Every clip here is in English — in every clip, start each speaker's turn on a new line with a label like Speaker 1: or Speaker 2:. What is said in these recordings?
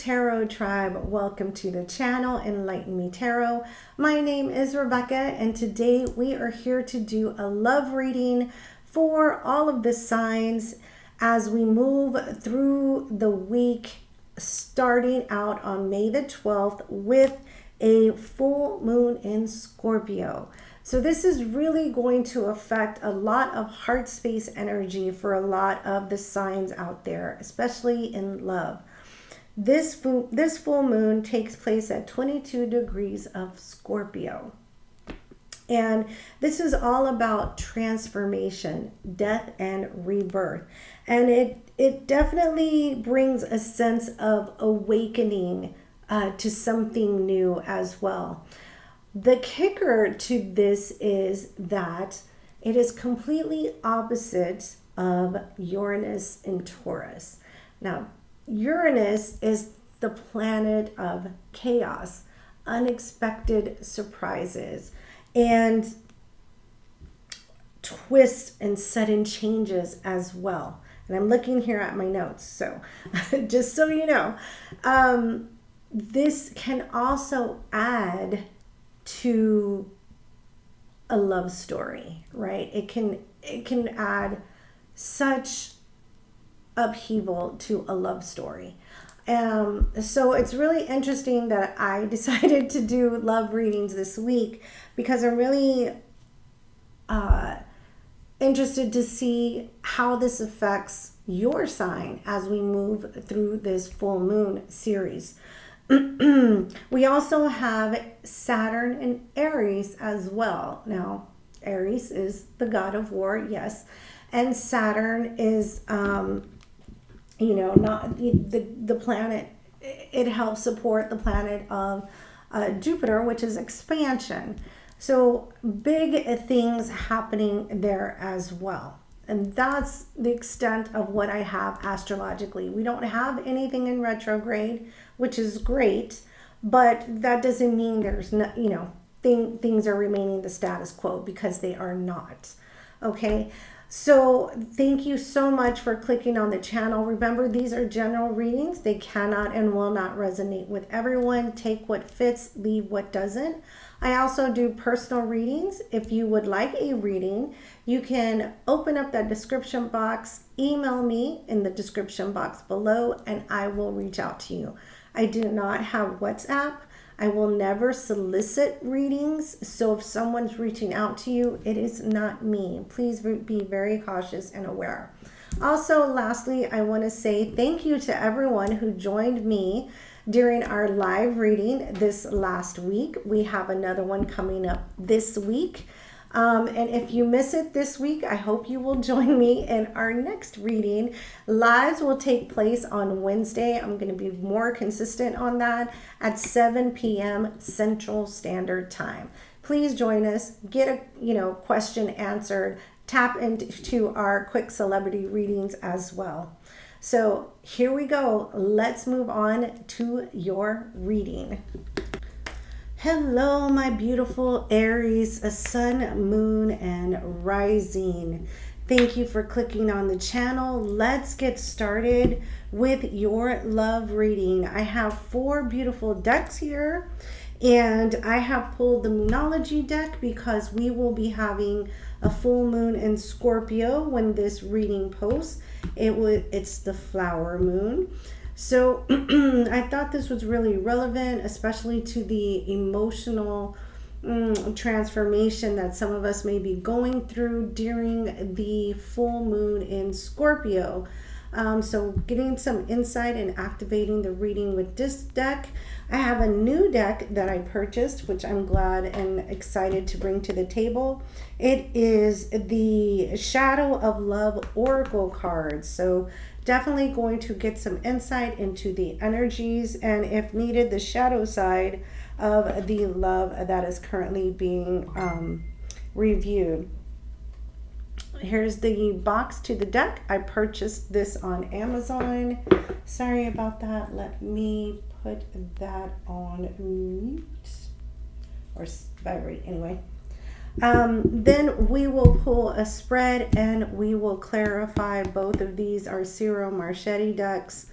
Speaker 1: Tarot Tribe, welcome to the channel Enlighten Me Tarot. My name is Rebecca, and today we are here to do a love reading for all of the signs as we move through the week, starting out on May the 12th with a full moon in Scorpio. So this is really going to affect a lot of heart space energy for a lot of the signs out there, especially in love. This full moon takes place at 22 degrees of Scorpio. And this is all about transformation, death, and rebirth. And it definitely brings a sense of awakening to something new as well. The kicker to this is that it is completely opposite of Uranus and Taurus. Now, Uranus is the planet of chaos, unexpected surprises, and twists and sudden changes as well. And I'm looking here at my notes, so just so you know, this can also add to a love story, right? It can add such upheaval to a love story. So it's really interesting that I decided to do love readings this week because I'm really interested to see how this affects your sign as we move through this full moon series. We also have Saturn and Aries as well. Now, Aries is the god of war, yes, and Saturn is, not the planet. It helps support the planet of Jupiter, which is expansion. So big things happening there as well. And that's the extent of what I have astrologically. We don't have anything in retrograde, which is great, but that doesn't mean there's no, things are remaining the status quo, because they are not. Okay. So thank you so much for clicking on the channel. Remember, these are general readings. They cannot and will not resonate with everyone. Take what fits, leave what doesn't. I also do personal readings. If you would like a reading, you can open up that description box, email me in the description box below, and I will reach out to you. I do not have WhatsApp. I will never solicit readings. So if someone's reaching out to you, it is not me. Please be very cautious and aware. Also, lastly, I want to say thank you to everyone who joined me during our live reading this last week. We have another one coming up this week. And if you miss it this week, I hope you will join me in our next reading. Lives will take place on Wednesday. I'm going to be more consistent on that at 7 p.m. Central Standard Time. Please join us. Get a question answered. Tap into our quick celebrity readings as well. So here we go. Let's move on to your reading. Hello, my beautiful Aries, sun, moon, and rising. Thank you for clicking on the channel. Let's get started with your love reading. I have 4 beautiful decks here, and I have pulled the Moonology deck because we will be having a full moon in Scorpio when this reading posts. It's the flower moon. So I thought this was really relevant, especially to the emotional transformation that some of us may be going through during the full moon in Scorpio. So getting some insight and activating the reading with this deck. I have a new deck that I purchased, which I'm glad and excited to bring to the table. It is the Shadow of Love Oracle cards. So definitely going to get some insight into the energies and, if needed, the shadow side of the love that is currently being reviewed. Here's the box to the deck. I purchased this on Amazon. Sorry about that. Let me put that on mute or vibrate anyway. Then we will pull a spread and we will clarify. Both of these are Ciro Marchetti decks.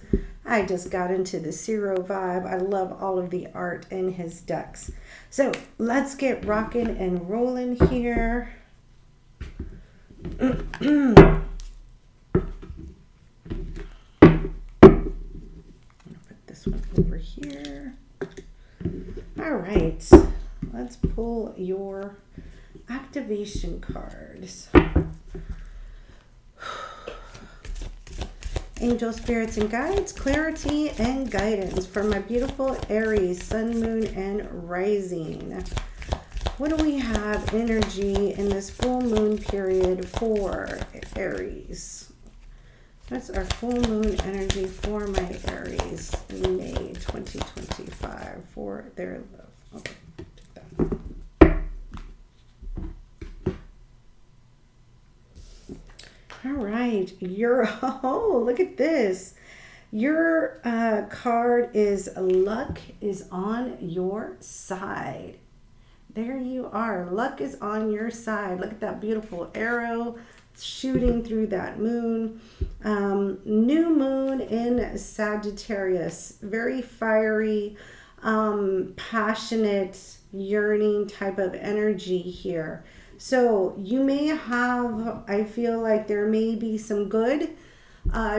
Speaker 1: I just got into the Zero vibe. I love all of the art in his decks. So let's get rocking and rolling here. Put this one over here. All right, let's pull your activation cards. Angel, spirits, and guides, clarity and guidance for my beautiful Aries, sun, moon, and rising. What do we have energy in this full moon period for Aries? That's our full moon energy for my Aries in May 2025 for their love. Okay, take that. All right, oh, look at this. Your card is luck is on your side. There you are. Luck is on your side. Look at that beautiful arrow shooting through that moon. New moon in Sagittarius. Very fiery, passionate, yearning type of energy here. So you may have, I feel like there may be some good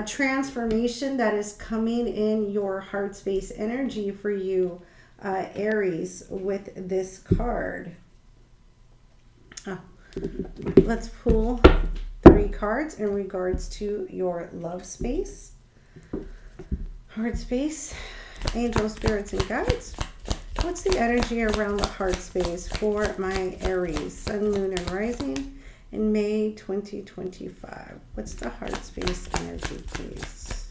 Speaker 1: transformation that is coming in your heart space energy for you, Aries, with this card. Let's pull 3 cards in regards to your love space, heart space, angel, spirits, and guides. What's the energy around the heart space for my Aries, sun, moon, and rising in May 2025? What's the heart space energy, please?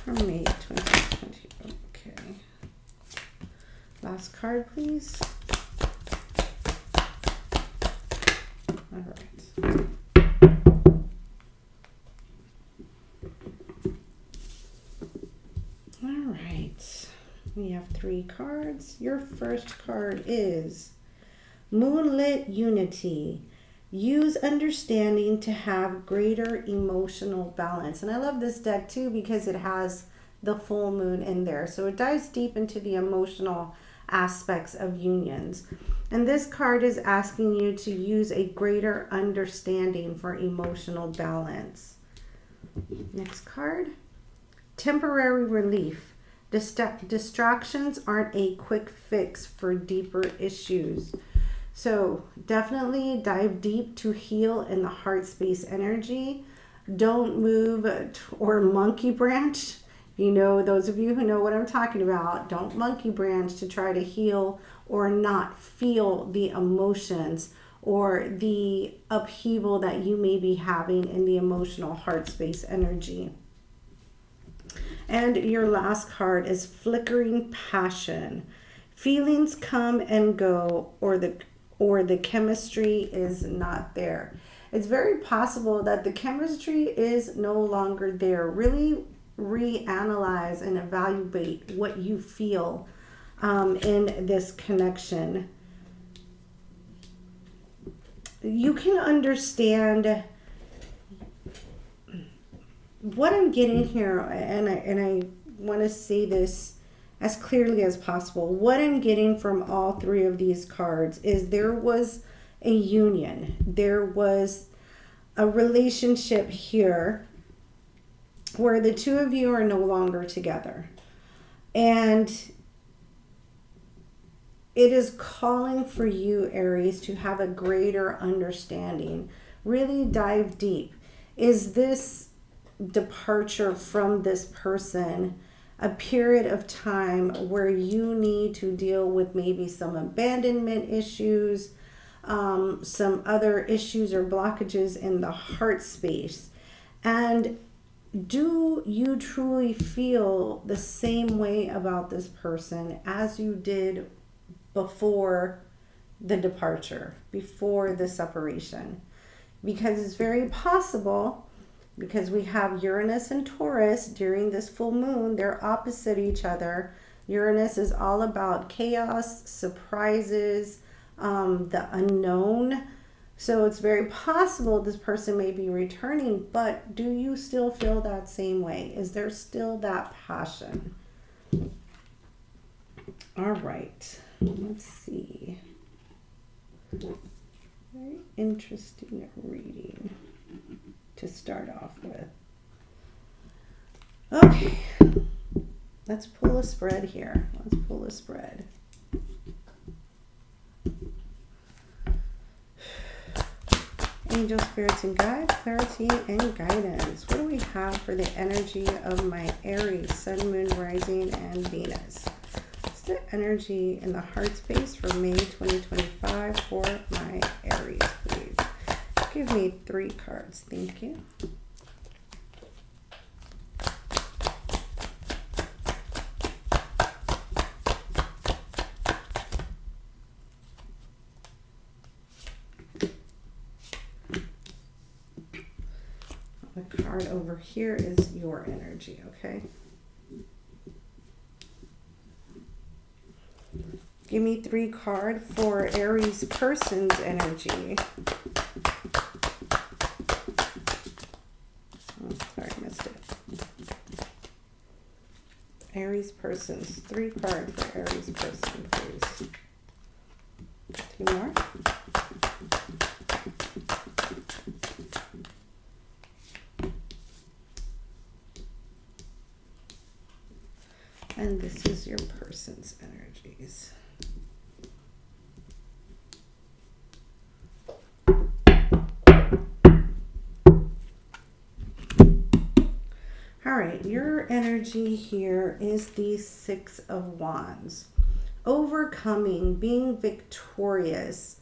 Speaker 1: For May 2020. Okay. Last card, please. All right. All right. We have 3 cards. Your first card is Moonlit Unity. Use understanding to have greater emotional balance. And I love this deck too because it has the full moon in there. So it dives deep into the emotional aspects of unions. And this card is asking you to use a greater understanding for emotional balance. Next card. Temporary relief. Distractions aren't a quick fix for deeper issues. So definitely dive deep to heal in the heart space energy. Don't move or monkey branch. You know, those of you who know what I'm talking about, don't monkey branch to try to heal or not feel the emotions or the upheaval that you may be having in the emotional heart space energy. And your last card is Flickering Passion. Feelings come and go, or the chemistry is not there. It's very possible that the chemistry is no longer there. Really reanalyze and evaluate what you feel in this connection. You can understand what I'm getting here, and I want to say this as clearly as possible. What I'm getting from all 3 of these cards is there was a union. There was a relationship here where the 2 of you are no longer together. And it is calling for you, Aries, to have a greater understanding. Really dive deep. Is this departure from this person a period of time where you need to deal with maybe some abandonment issues, some other issues or blockages in the heart space? And do you truly feel the same way about this person as you did before the departure, before the separation? Because it's very possible, because we have Uranus and Taurus during this full moon, they're opposite each other. Uranus is all about chaos, surprises, the unknown. So it's very possible this person may be returning, but do you still feel that same way? Is there still that passion? All right, let's see. Very interesting reading to start off with. Okay, let's pull a spread here. Let's pull a spread. Angel, spirits, and guides, clarity and guidance. What do we have for the energy of my Aries, Sun, Moon, Rising, and Venus? What's the energy in the heart space for May 2025 for my Aries, please? Give me 3 cards. Thank you. The card over here is your energy, okay? Give me 3 cards for Aries person's energy. Oh, sorry, I missed it. Aries person's 3 cards for Aries person, please. 2 more. And this is your person's energies. All right, your energy here is the 6 of Wands. Overcoming, being victorious.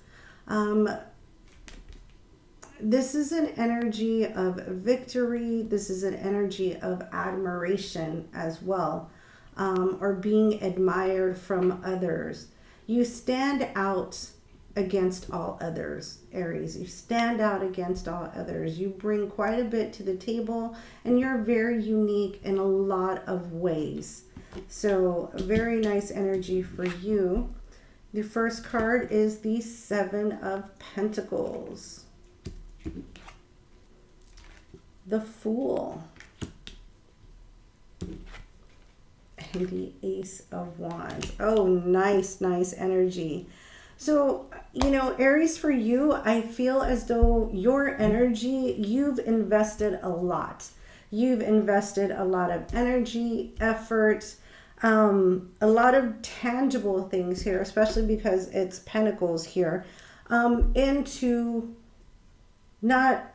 Speaker 1: This is an energy of victory. This is an energy of admiration as well. Or being admired from others. You stand out against all others, Aries. You stand out against all others. You bring quite a bit to the table, and you're very unique in a lot of ways. So, very nice energy for you. The first card is the 7 of Pentacles. The Fool. And the Ace of Wands. Oh, nice energy. So, you know, Aries, for you, I feel as though your energy, you've invested a lot. You've invested a lot of energy, effort, a lot of tangible things here, especially because it's Pentacles here, into not...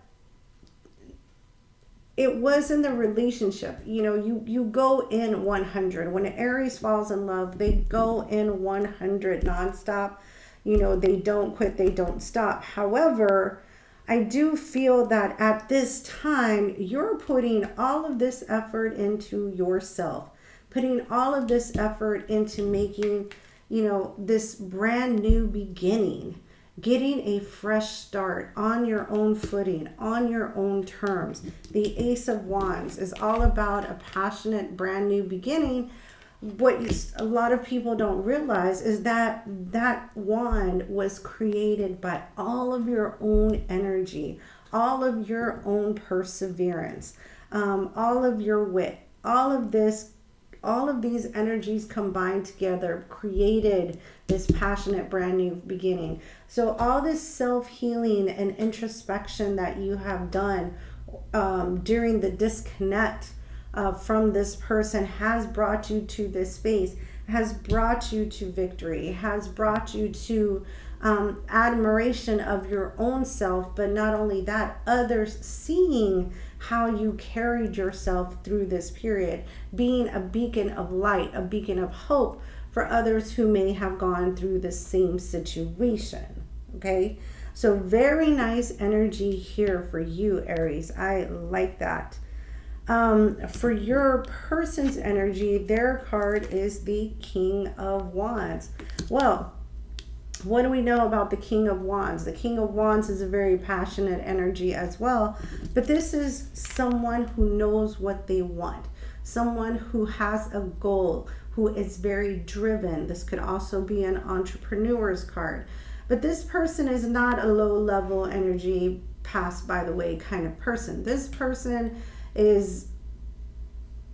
Speaker 1: It was in the relationship. You know, you go in 100. When an Aries falls in love, they go in 100 nonstop. You know, they don't quit, they don't stop. However, I do feel that at this time, you're putting all of this effort into yourself, putting all of this effort into making, you know, this brand new beginning, getting a fresh start on your own footing, on your own terms. The Ace of Wands is all about a passionate, brand new beginning. What a lot of people don't realize is that that wand was created by all of your own energy, all of your own perseverance, all of your wit, all of these energies combined together created this passionate brand new beginning. So all this self-healing and introspection that you have done during the disconnect from this person has brought you to this space, has brought you to victory, has brought you to admiration of your own self, but not only that, others seeing how you carried yourself through this period, being a beacon of light, a beacon of hope for others who may have gone through the same situation. Okay, so very nice energy here for you, Aries. I like that. For your person's energy, their card is the King of Wands. Well, what do we know about the King of Wands? The King of Wands is a very passionate energy as well, but this is someone who knows what they want, someone who has a goal, who is very driven. This could also be an entrepreneur's card, But this person is not a low level energy, pass by the way kind of person. This person is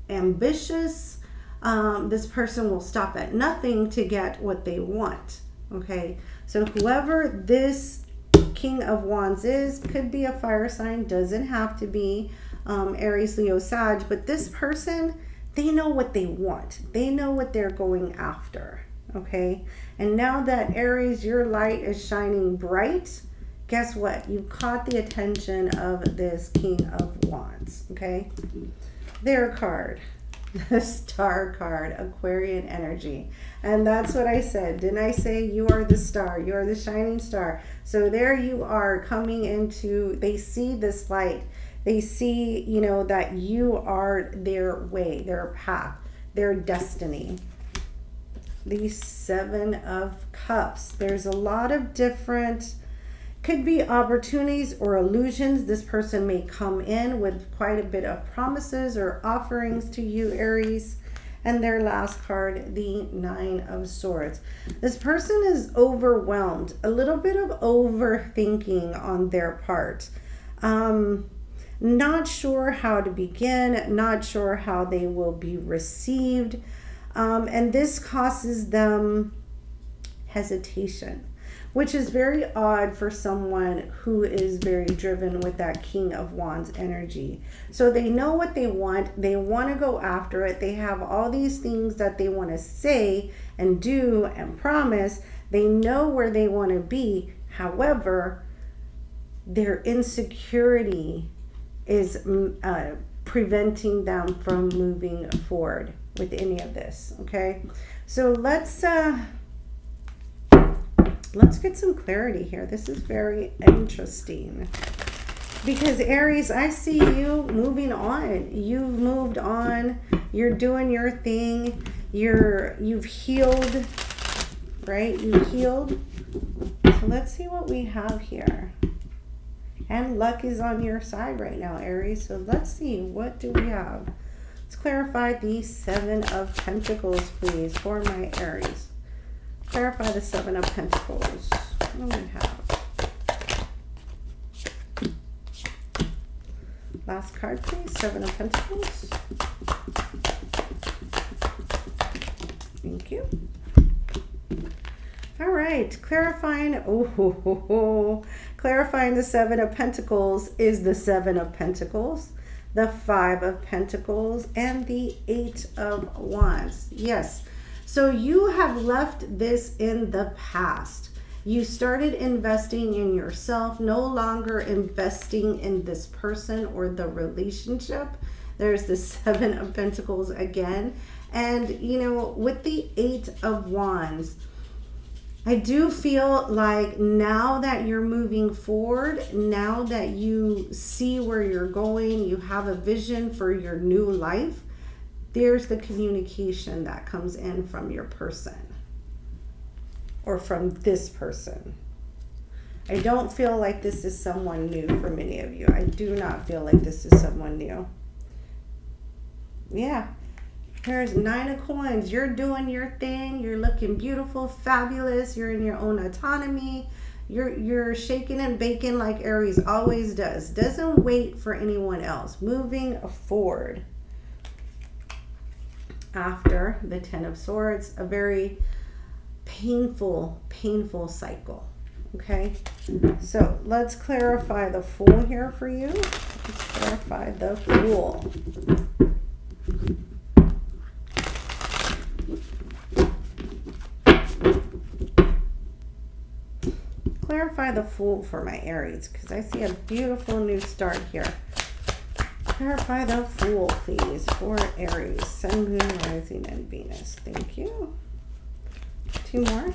Speaker 1: ambitious. This person will stop at nothing to get what they want. Okay, so whoever this King of Wands is, could be a fire sign, doesn't have to be Aries, Leo, Sag, but this person, they know what they want. They know what they're going after. Okay, and now that Aries, your light is shining bright, guess what? You've caught the attention of this King of Wands. Okay, their card, the Star card, Aquarian energy. And that's what I said. Didn't I say you are the star? You are the shining star. So there you are coming into, they see this light. They see, you know, that you are their way, their path, their destiny. The Seven of Cups. There's a lot of different, could be opportunities or illusions. This person may come in with quite a bit of promises or offerings to you, Aries. And their last card, the Nine of Swords. This person is overwhelmed, a little bit of overthinking on their part. Not sure how to begin, not sure how they will be received. And this causes them hesitation, which is very odd for someone who is very driven with that King of Wands energy. So they know what they want. They want to go after it. They have all these things that they want to say and do and promise. They know where they want to be. However, their insecurity is preventing them from moving forward with any of this. Okay, so let's get some clarity here. This is very interesting because Aries, I see you moving on. You've moved on. You're doing your thing. You've healed, right? You've healed. So let's see what we have here. And luck is on your side right now, Aries. So let's see, what do we have? Let's clarify the Seven of Pentacles, please, for my Aries. Clarify the Seven of Pentacles. What do we have? Last card, please. Seven of Pentacles. Thank you. All right. Clarifying. Clarifying the Seven of Pentacles is the Seven of Pentacles, the Five of Pentacles, and the Eight of Wands. Yes. So you have left this in the past. You started investing in yourself, no longer investing in this person or the relationship. There's the Seven of Pentacles again. And, you know, with the Eight of Wands, I do feel like now that you're moving forward, now that you see where you're going, you have a vision for your new life, there's the communication that comes in from your person or from this person. I don't feel like this is someone new for many of you. I do not feel like this is someone new. Yeah. Here's Nine of Coins. You're doing your thing. You're looking beautiful, fabulous. You're in your own autonomy. You're shaking and baking like Aries always does. Doesn't wait for anyone else. Moving forward. After the Ten of Swords, a very painful cycle. Okay, so let's clarify the Fool here for you. Let's clarify the Fool. Clarify the Fool for my Aries, because I see a beautiful new start here. Clarify the Fool, please, for Aries, Sun, Moon, Rising, and Venus. Thank you. Two more.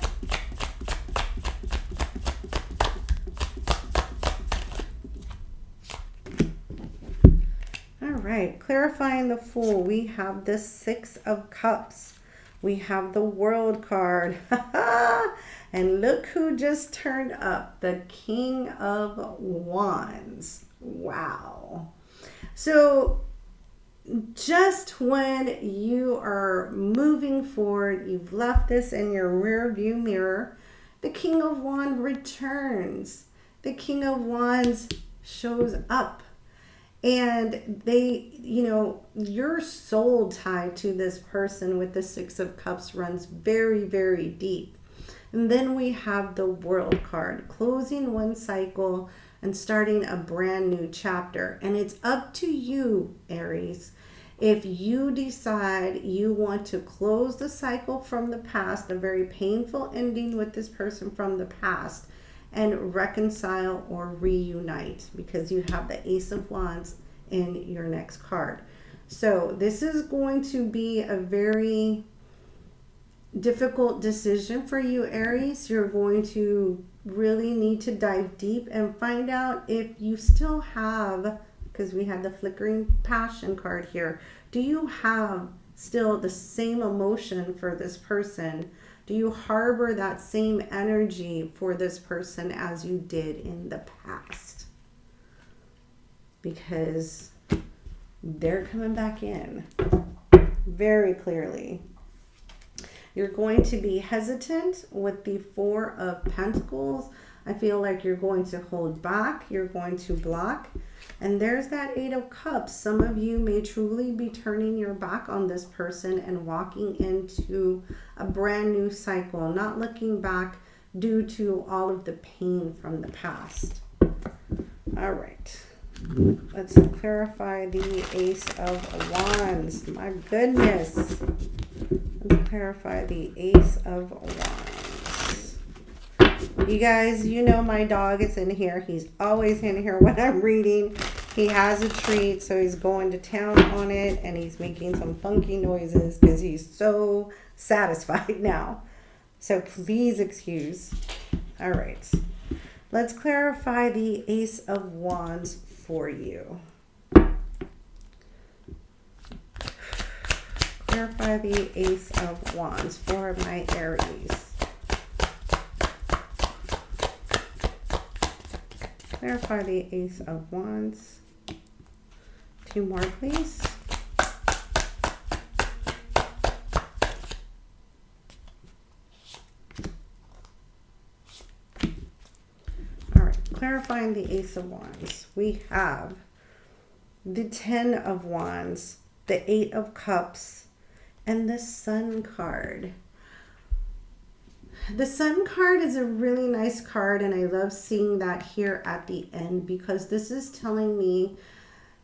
Speaker 1: All right, clarifying the Fool, we have the Six of Cups. We have the World card. And look who just turned up, the King of Wands. Wow. So just when you are moving forward, you've left this in your rear view mirror, the King of Wands returns. The King of Wands shows up. And they, you know, your soul tie to this person with the Six of Cups runs very, very deep. And then we have the World card, closing one cycle and starting a brand new chapter. And it's up to you, Aries. If you decide you want to close the cycle from the past, a very painful ending with this person from the past, and reconcile or reunite, because you have the Ace of Wands in your next card. So this is going to be a very difficult decision for you, Aries. You're going to really need to dive deep and find out if you still have, because we had the flickering passion card here, do you have still the same emotion for this person? Do you harbor that same energy for this person as you did in the past? Because they're coming back in very clearly. You're going to be hesitant with the Four of Pentacles. I feel like you're going to hold back. You're going to block. And there's that Eight of Cups. Some of you may truly be turning your back on this person and walking into a brand new cycle, not looking back due to all of the pain from the past. All right. Let's clarify the Ace of Wands. My goodness. Let's clarify the Ace of Wands. You guys, you know my dog is in here. He's always in here when I'm reading. He has a treat, so he's going to town on it, and he's making some funky noises because he's so satisfied now. So please excuse. All right. Let's clarify the Ace of Wands for you. Clarify the Ace of Wands for my Aries. Clarify the Ace of Wands. 2 more, please. All right, clarifying the Ace of Wands. We have the 10 of Wands, the 8 of Cups, and the Sun card. The Sun card is a really nice card, and I love seeing that here at the end, because this is telling me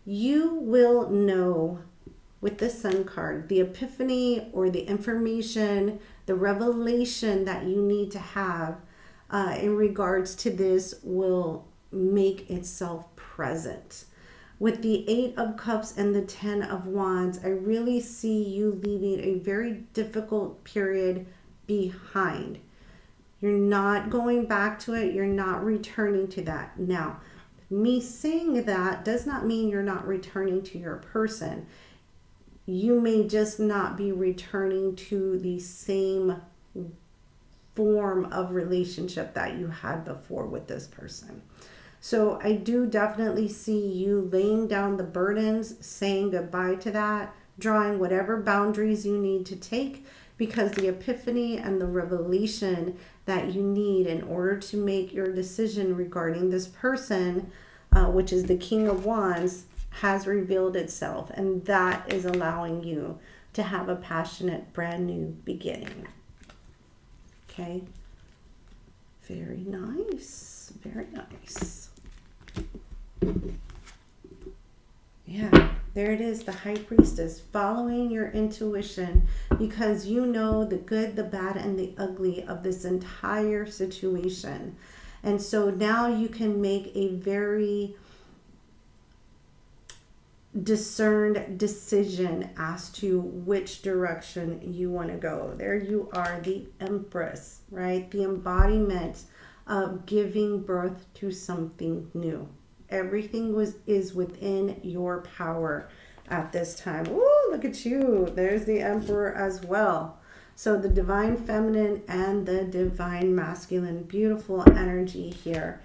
Speaker 1: you will know with the Sun card the epiphany or the information, the revelation that you need to have in regards to this will make itself present. With the 8 of Cups and the 10 of Wands, I really see you leaving a very difficult period behind. You're not going back to it. You're not returning to that. Now, me saying that does not mean you're not returning to your person. You may just not be returning to the same form of relationship that you had before with this person. So I do definitely see you laying down the burdens, saying goodbye to that, drawing whatever boundaries you need to take, because the epiphany and the revelation that you need in order to make your decision regarding this person, which is the King of Wands, has revealed itself. And that is allowing you to have a passionate, brand new beginning. Okay. Very nice. Very nice. Yeah, there it is, the High Priestess, following your intuition, because you know the good, the bad, and the ugly of this entire situation. And so now you can make a very discerned decision as to which direction you want to go. There you are, the Empress, right? The embodiment of giving birth to something new. Everything is within your power at this time. Ooh, look at you. There's the Emperor as well. So the divine feminine and the divine masculine. Beautiful energy here.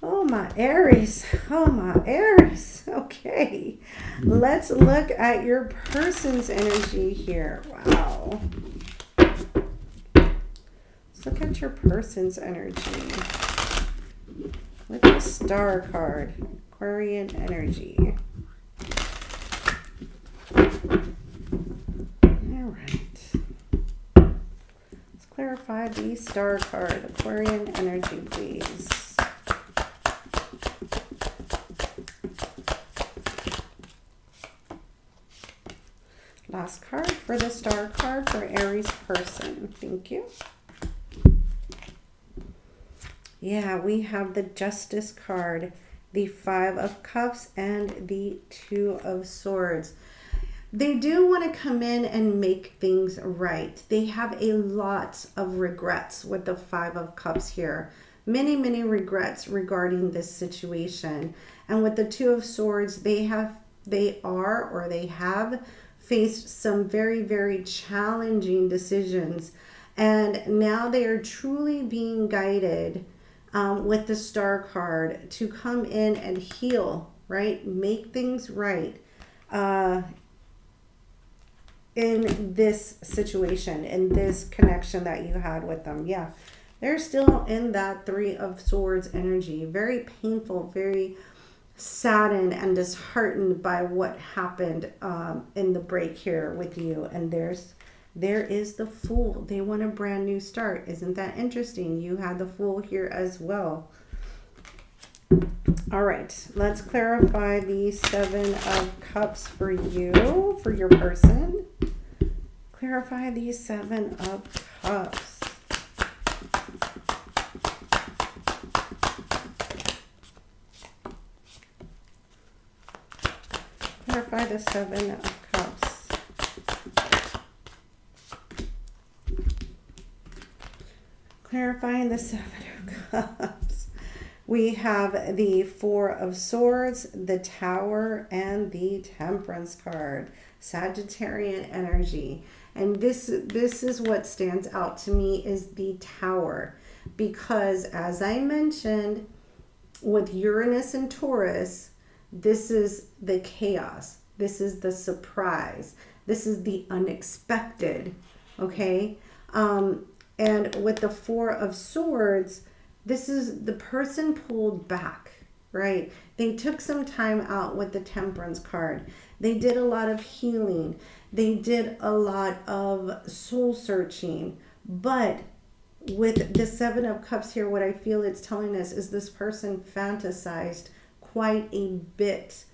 Speaker 1: Oh, my Aries. Oh, my Aries. Okay. Let's look at your person's energy here. Wow. Let's look at your person's energy with the Star card, Aquarian energy. All right. Let's clarify the Star card, Aquarian energy, please. Last card for the Star card for Aries person. Thank you. Yeah, we have the Justice card, the Five of Cups, and the Two of Swords. They do want to come in and make things right. They have a lot of regrets with the Five of Cups here. Many, many regrets regarding this situation. And with the Two of Swords, they have faced some very, very challenging decisions. And now they are truly being guided with the Star card to come in and heal, right? Make things right in this situation, in this connection that you had with them. Yeah, they're still in that Three of Swords energy. Very painful, very saddened and disheartened by what happened in the break here with you. And there is the Fool. They want a brand new start. Isn't that interesting? You had the Fool here as well. All right, let's clarify the Seven of Cups for you, for your person. Clarify the Seven of Cups. Clarify the Seven of Cups. Clarifying the Seven of Cups. We have the Four of Swords, the Tower, and the Temperance card. Sagittarian energy. And this is what stands out to me is the Tower. Because as I mentioned, with Uranus and Taurus, this is the chaos. This is the surprise. This is the unexpected. Okay? And with the Four of Swords, this is the person pulled back, right? They took some time out with the Temperance card. They did a lot of healing. They did a lot of soul searching. But with the Seven of Cups here, what I feel it's telling us is this person fantasized quite a bit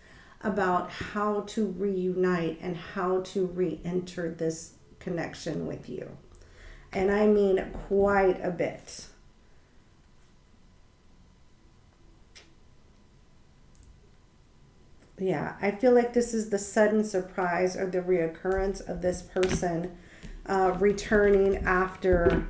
Speaker 1: about how to reunite and how to re-enter this connection with you. And I mean quite a bit. Yeah, I feel like this is the sudden surprise or the reoccurrence of this person returning after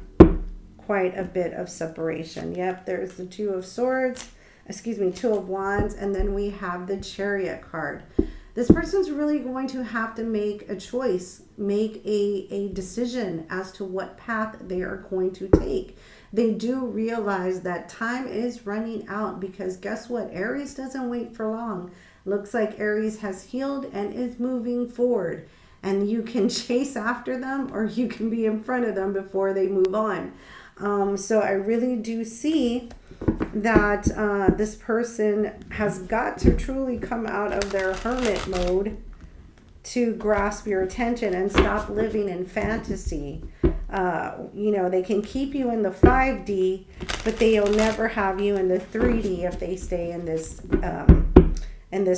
Speaker 1: quite a bit of separation. Yep, there's the Two of Swords, Two of Wands, and then we have the Chariot card. This person's really going to have to make a choice, make a decision as to what path they are going to take. They do realize that time is running out because guess what? Aries doesn't wait for long. Looks like Aries has healed and is moving forward. And you can chase after them or you can be in front of them before they move on. So I really do see that this person has got to truly come out of their hermit mode to grasp your attention and stop living in fantasy. They can keep you in the 5D, but they'll never have you in the 3D if they stay in this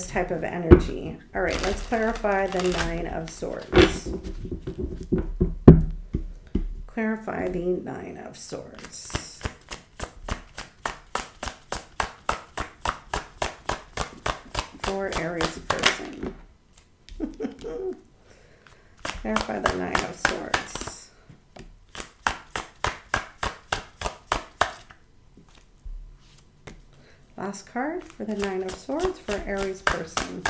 Speaker 1: type of energy. All right, let's clarify the Nine of Swords. Clarify the Nine of Swords. For Aries person. Clarify the Nine of Swords. Last card for the Nine of Swords for Aries person.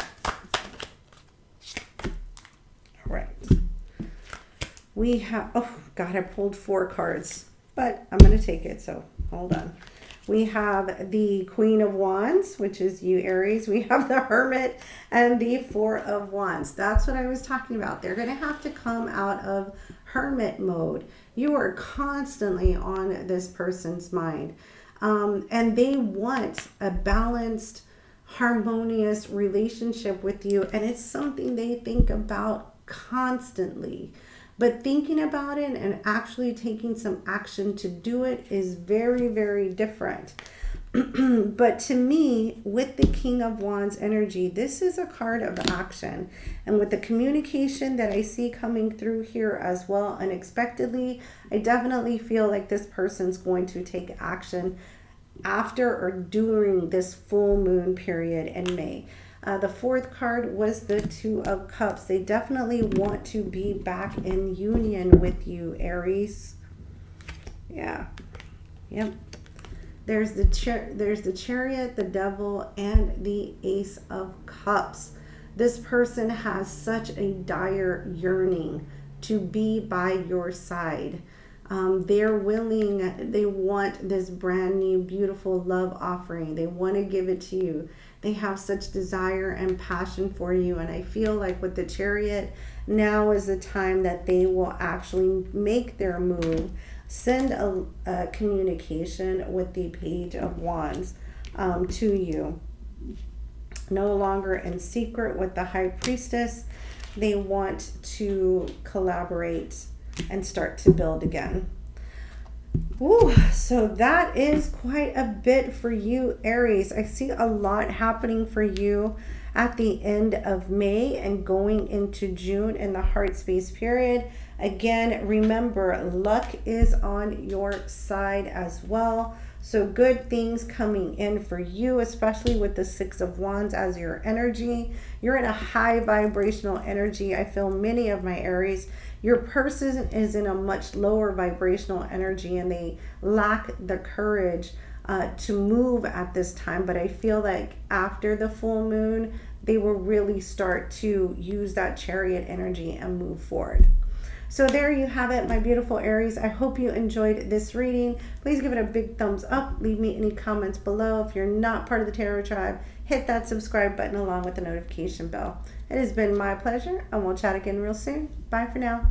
Speaker 1: All right. We have, oh God, I pulled 4 cards, but I'm going to take it, so hold on. We have the Queen of Wands, which is you, Aries. We have the Hermit and the Four of Wands. That's what I was talking about. They're going to have to come out of hermit mode. You are constantly on this person's mind. And they want a balanced, harmonious relationship with you. And it's something they think about constantly. But thinking about it and actually taking some action to do it is very, very different. But to me, with the King of Wands energy, this is a card of action. And with the communication that I see coming through here as well, unexpectedly, I definitely feel like this person's going to take action after or during this full moon period in May. The fourth card was the Two of Cups. They definitely want to be back in union with you, Aries. Yeah. Yep. There's the Chariot, the Devil, and the Ace of Cups. This person has such a dire yearning to be by your side. They're willing, they want this brand new, beautiful love offering. They want to give it to you. They have such desire and passion for you. And I feel like with the Chariot, now is the time that they will actually make their move. Send a communication with the Page of Wands to you. No longer in secret with the High Priestess. They want to collaborate and start to build again. Ooh, so that is quite a bit for you, Aries. I see a lot happening for you at the end of May and going into June in the heart space period. Again, remember, luck is on your side as well. So good things coming in for you, especially with the Six of Wands as your energy. You're in a high vibrational energy. I feel many of my Aries, your person is in a much lower vibrational energy and they lack the courage to move at this time. But I feel like after the full moon, they will really start to use that Chariot energy and move forward. So there you have it, my beautiful Aries. I hope you enjoyed this reading. Please give it a big thumbs up. Leave me any comments below. If you're not part of the Tarot Tribe, hit that subscribe button along with the notification bell. It has been my pleasure, and we'll chat again real soon. Bye for now.